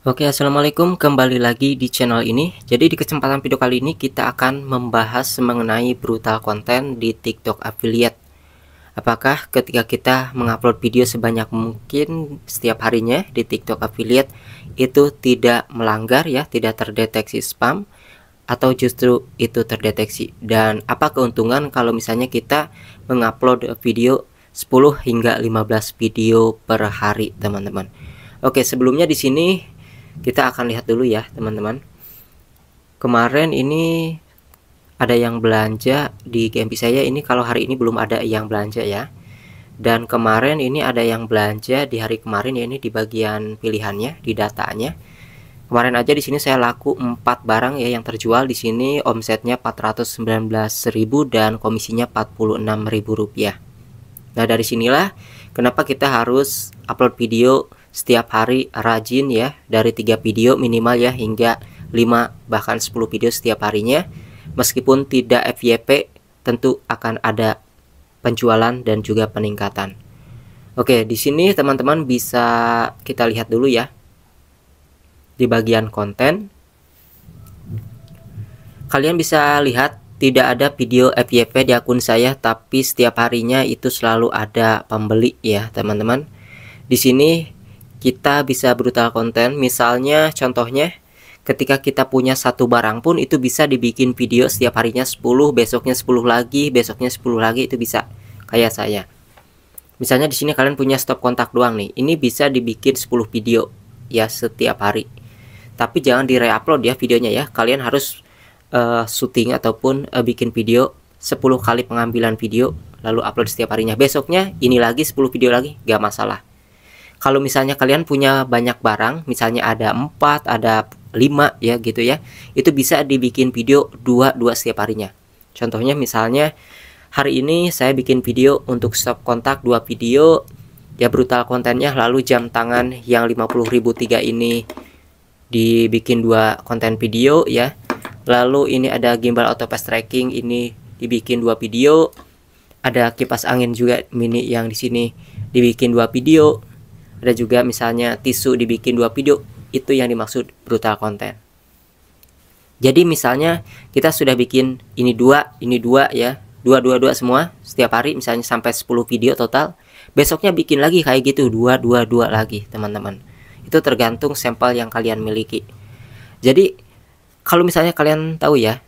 Oke, assalamualaikum, kembali lagi di channel ini. Jadi di kesempatan video kali ini kita akan membahas mengenai brutal konten di TikTok affiliate. Apakah ketika kita mengupload video sebanyak mungkin setiap harinya di TikTok affiliate itu tidak melanggar ya, tidak terdeteksi spam, atau justru itu terdeteksi? Dan apa keuntungan kalau misalnya kita mengupload video 10 hingga 15 video per hari, teman-teman? Oke, sebelumnya di sini kita akan lihat dulu ya, teman-teman. Kemarin ini ada yang belanja di GMP saya ini, kalau hari ini belum ada yang belanja ya. Dan kemarin ini ada yang belanja di hari kemarin ya, ini di bagian pilihannya, di datanya. Kemarin aja di sini saya laku 4 barang ya yang terjual di sini, omsetnya 419.000 dan komisinya Rp46.000. Nah, dari sinilah kenapa kita harus upload video setiap hari rajin ya, dari 3 video minimal ya hingga 5 bahkan 10 video setiap harinya. Meskipun tidak FYP, tentu akan ada penjualan dan juga peningkatan. Oke, di sini teman-teman bisa kita lihat dulu ya. Di bagian konten kalian bisa lihat tidak ada video FYP di akun saya, tapi setiap harinya itu selalu ada pembeli ya, teman-teman. Di sini kita bisa brutal konten, misalnya contohnya ketika kita punya satu barang pun itu bisa dibikin video setiap harinya 10, besoknya 10 lagi, besoknya 10 lagi, itu bisa. Kayak saya. Misalnya di sini kalian punya stop kontak doang nih. Ini bisa dibikin 10 video ya setiap hari. Tapi jangan di-reupload ya videonya ya. Kalian harus syuting ataupun bikin video 10 kali pengambilan video lalu upload setiap harinya. Besoknya ini lagi 10 video lagi, gak masalah. Kalau misalnya kalian punya banyak barang, misalnya ada 4, ada 5 ya gitu ya, itu bisa dibikin video 2 setiap harinya. Contohnya misalnya hari ini saya bikin video untuk stop kontak 2 video ya, brutal kontennya, lalu jam tangan yang 50.003 ini dibikin 2 konten video ya. Lalu ini ada gimbal auto fast tracking, ini dibikin 2 video. Ada kipas angin juga mini yang di sini dibikin 2 video. Ada juga misalnya tisu dibikin 2 video. Itu yang dimaksud brutal konten. Jadi misalnya kita sudah bikin ini 2 ya, 2 semua setiap hari, misalnya sampai 10 video total. Besoknya bikin lagi kayak gitu 2 lagi, teman-teman. Itu tergantung sampel yang kalian miliki. Jadi kalau misalnya kalian tahu ya,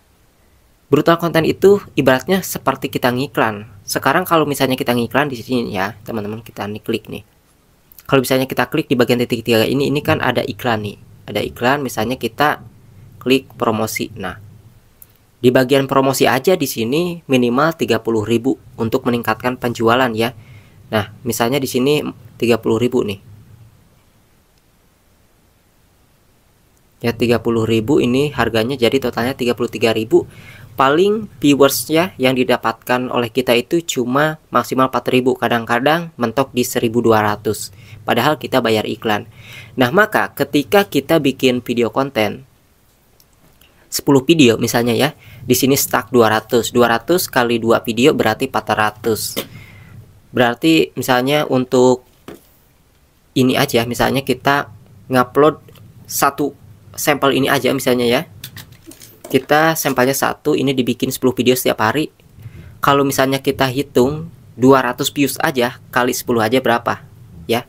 brutal konten itu ibaratnya seperti kita ngiklan. Sekarang kalau misalnya kita ngiklan di sini ya, teman-teman, kita klik nih. Kalau misalnya kita klik di bagian titik 3 ini kan ada iklan nih. Ada iklan, misalnya kita klik promosi. Nah, di bagian promosi aja di sini minimal 30.000 untuk meningkatkan penjualan ya. Nah, misalnya di sini 30.000 nih. Ya, 30.000 ini harganya, jadi totalnya 33.000. Paling viewersnya yang didapatkan oleh kita itu cuma maksimal 4.000, kadang-kadang mentok di 1.200, padahal kita bayar iklan. Nah, maka ketika kita bikin video konten 10 video misalnya ya, di sini stuck 200 kali 2 video berarti 400. Berarti misalnya untuk ini aja, misalnya kita ngupload satu sampel ini aja misalnya ya, kita sampelnya 1, ini dibikin 10 video setiap hari. Kalau misalnya kita hitung 200 views aja kali 10 aja berapa ya,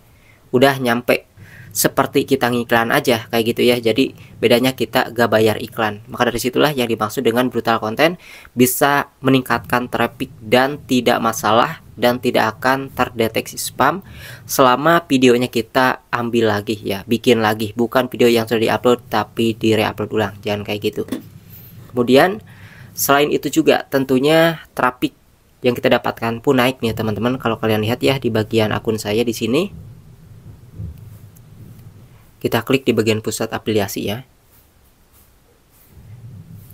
udah nyampe seperti kita ngiklan aja kayak gitu ya. Jadi bedanya kita gak bayar iklan. Maka dari situlah yang dimaksud dengan brutal konten, bisa meningkatkan traffic dan tidak masalah, dan tidak akan terdeteksi spam selama videonya kita ambil lagi ya, bikin lagi, bukan video yang sudah diupload tapi di-reupload ulang. Jangan kayak gitu. Kemudian selain itu juga tentunya traffic yang kita dapatkan pun naik nih, teman-teman. Kalau kalian lihat ya di bagian akun saya di sini, kita klik di bagian pusat afiliasi ya.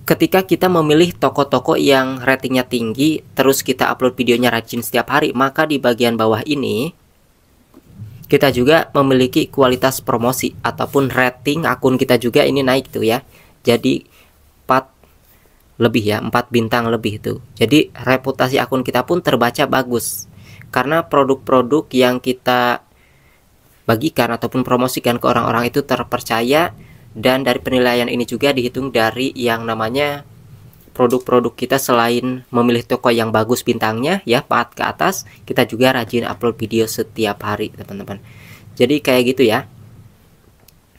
Ketika kita memilih toko-toko yang ratingnya tinggi, terus kita upload videonya rajin setiap hari, maka di bagian bawah ini kita juga memiliki kualitas promosi ataupun rating akun kita juga ini naik tuh ya. Jadi 4 lebih ya, 4 bintang lebih tuh. Jadi reputasi akun kita pun terbaca bagus, karena produk-produk yang kita bagikan ataupun promosikan ke orang-orang itu terpercaya, dan dari penilaian ini juga dihitung dari yang namanya produk-produk kita. Selain memilih toko yang bagus bintangnya ya 4 ke atas, kita juga rajin upload video setiap hari teman-teman. Jadi kayak gitu ya,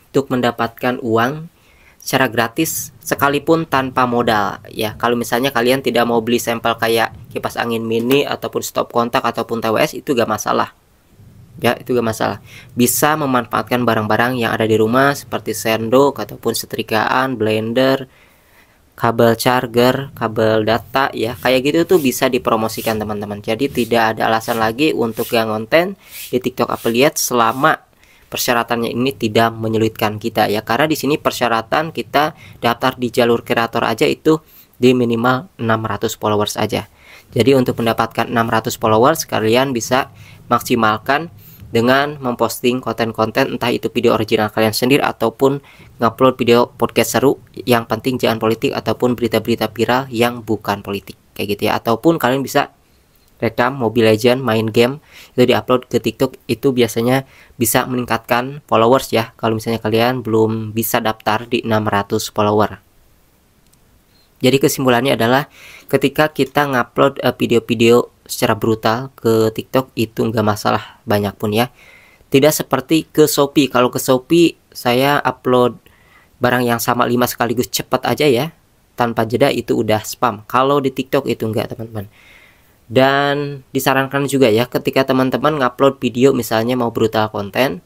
untuk mendapatkan uang secara gratis sekalipun tanpa modal ya. Kalau misalnya kalian tidak mau beli sampel kayak kipas angin mini ataupun stop kontak ataupun TWS, itu gak masalah ya, itu gak masalah. Bisa memanfaatkan barang-barang yang ada di rumah seperti sendok ataupun setrikaan, blender, kabel charger, kabel data ya, kayak gitu tuh bisa dipromosikan teman-teman. Jadi tidak ada alasan lagi untuk yang konten di TikTok affiliate selama persyaratannya ini tidak menyulitkan kita ya. Karena di sini persyaratan kita daftar di jalur kreator aja itu di minimal 600 followers aja. Jadi untuk mendapatkan 600 followers kalian bisa maksimalkan dengan memposting konten-konten, entah itu video original kalian sendiri ataupun ngupload video podcast seru. Yang penting jangan politik ataupun berita-berita viral yang bukan politik kayak gitu ya. Ataupun kalian bisa rekam Mobile Legend, main game, itu diupload ke TikTok. Itu biasanya bisa meningkatkan followers ya, kalau misalnya kalian belum bisa daftar di 600 follower. Jadi kesimpulannya adalah ketika kita ngupload video-video secara brutal ke TikTok itu nggak masalah banyak pun ya. Tidak seperti ke Shopee. Kalau ke Shopee saya upload barang yang sama 5 sekaligus cepat aja ya, tanpa jeda, itu udah spam. Kalau di TikTok itu enggak teman-teman. Dan disarankan juga ya, ketika teman-teman ngupload video misalnya mau brutal konten,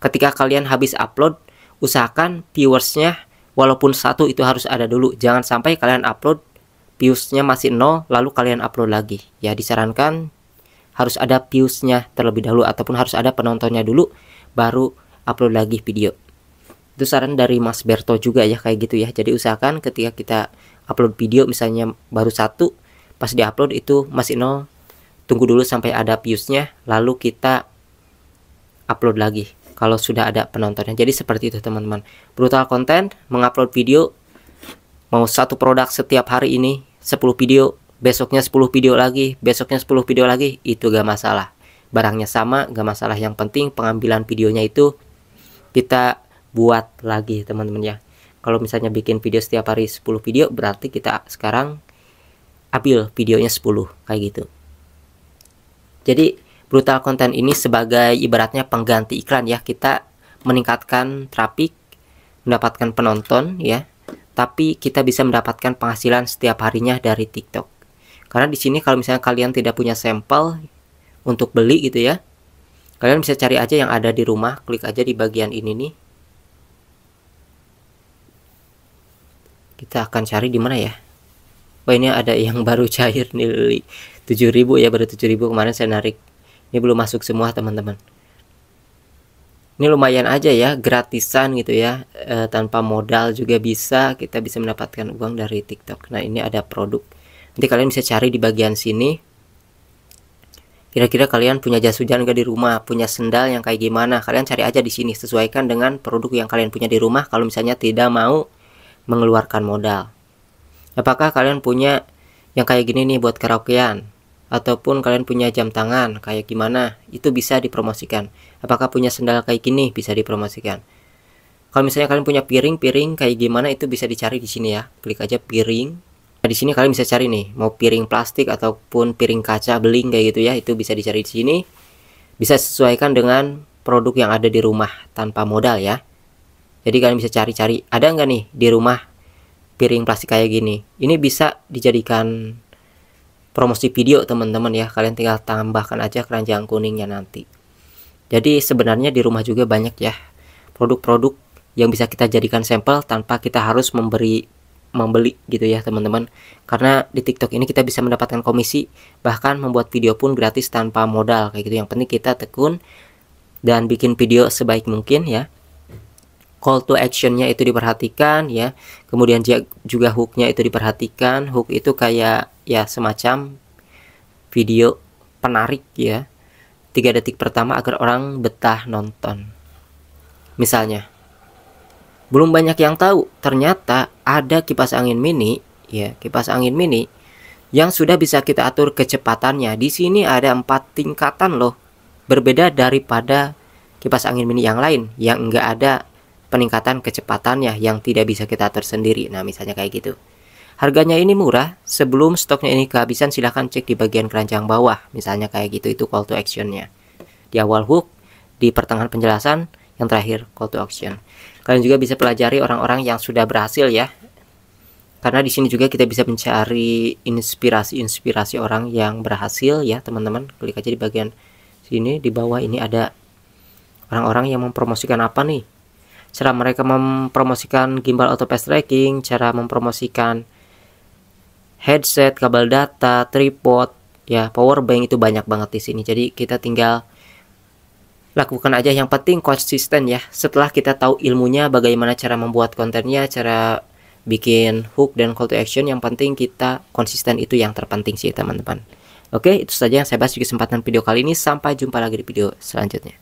ketika kalian habis upload usahakan viewersnya walaupun 1 itu harus ada dulu. Jangan sampai kalian upload viewsnya masih 0 lalu kalian upload lagi ya. Disarankan harus ada viewsnya terlebih dahulu ataupun harus ada penontonnya dulu baru upload lagi video. Itu saran dari Mas Berto juga ya, kayak gitu ya. Jadi usahakan ketika kita upload video misalnya baru 1, pas di upload itu masih 0, tunggu dulu sampai ada viewsnya lalu kita upload lagi kalau sudah ada penontonnya. Jadi seperti itu teman-teman. Brutal konten, mengupload video, mau satu produk setiap hari ini 10 video, besoknya 10 video lagi, besoknya 10 video lagi, itu gak masalah. Barangnya sama, gak masalah. Yang penting pengambilan videonya itu kita buat lagi teman-teman ya. Kalau misalnya bikin video setiap hari 10 video, berarti kita sekarang ambil videonya 10 kayak gitu. Jadi brutal konten ini sebagai ibaratnya pengganti iklan ya. Kita meningkatkan traffic, mendapatkan penonton ya, tapi kita bisa mendapatkan penghasilan setiap harinya dari TikTok. Karena di sini kalau misalnya kalian tidak punya sampel untuk beli gitu ya, kalian bisa cari aja yang ada di rumah. Klik aja di bagian ini nih. Kita akan cari di mana ya? Oh, ini ada yang baru cair nih 7.000 ya, baru 7.000 kemarin saya narik. Ini belum masuk semua teman-teman. Ini lumayan aja ya, gratisan gitu ya, tanpa modal juga bisa. Kita bisa mendapatkan uang dari TikTok. Nah ini ada produk, nanti kalian bisa cari di bagian sini. Kira-kira kalian punya jas hujan gak di rumah, punya sendal yang kayak gimana, kalian cari aja di sini. Sesuaikan dengan produk yang kalian punya di rumah. Kalau misalnya tidak mau mengeluarkan modal, apakah kalian punya yang kayak gini nih buat karaokean, ataupun kalian punya jam tangan kayak gimana, itu bisa dipromosikan. Apakah punya sendal kayak gini, bisa dipromosikan. Kalau misalnya kalian punya piring kayak gimana, itu bisa dicari di sini ya. Klik aja piring. Nah, di sini kalian bisa cari nih, mau piring plastik ataupun piring kaca beling kayak gitu ya, itu bisa dicari di sini. Bisa sesuaikan dengan produk yang ada di rumah tanpa modal ya. Jadi kalian bisa cari-cari, ada nggak nih di rumah piring plastik kayak gini. Ini bisa dijadikan promosi video teman-teman ya. Kalian tinggal tambahkan aja keranjang kuningnya nanti. Jadi sebenarnya di rumah juga banyak ya produk-produk yang bisa kita jadikan sampel tanpa kita harus membeli gitu ya teman-teman. Karena di TikTok ini kita bisa mendapatkan komisi, bahkan membuat video pun gratis tanpa modal kayak gitu. Yang penting kita tekun dan bikin video sebaik mungkin ya. Call to actionnya itu diperhatikan ya. Kemudian juga hooknya itu diperhatikan. Hook itu kayak ya semacam video penarik ya, 3 detik pertama agar orang betah nonton. Misalnya belum banyak yang tahu, ternyata ada kipas angin mini ya, kipas angin mini yang sudah bisa kita atur kecepatannya. Di sini ada 4 tingkatan loh, berbeda daripada kipas angin mini yang lain yang enggak ada peningkatan kecepatannya, yang tidak bisa kita atur sendiri. Nah, misalnya kayak gitu. Harganya ini murah. Sebelum stoknya ini kehabisan, silahkan cek di bagian keranjang bawah. Misalnya kayak gitu, itu call to actionnya. Di awal hook, di pertengahan penjelasan, yang terakhir call to action. Kalian juga bisa pelajari orang-orang yang sudah berhasil ya. Karena di sini juga kita bisa mencari inspirasi orang yang berhasil ya, teman-teman. Klik aja di bagian sini, di bawah ini ada orang-orang yang mempromosikan apa nih. Cara mereka mempromosikan gimbal auto fast tracking, cara mempromosikan headset, kabel data, tripod, ya, power bank, itu banyak banget di sini. Jadi kita tinggal lakukan aja, yang penting konsisten ya. Setelah kita tahu ilmunya, bagaimana cara membuat kontennya, cara bikin hook dan call to action, yang penting kita konsisten, itu yang terpenting sih teman-teman. Oke, itu saja yang saya bahas di kesempatan video kali ini. Sampai jumpa lagi di video selanjutnya.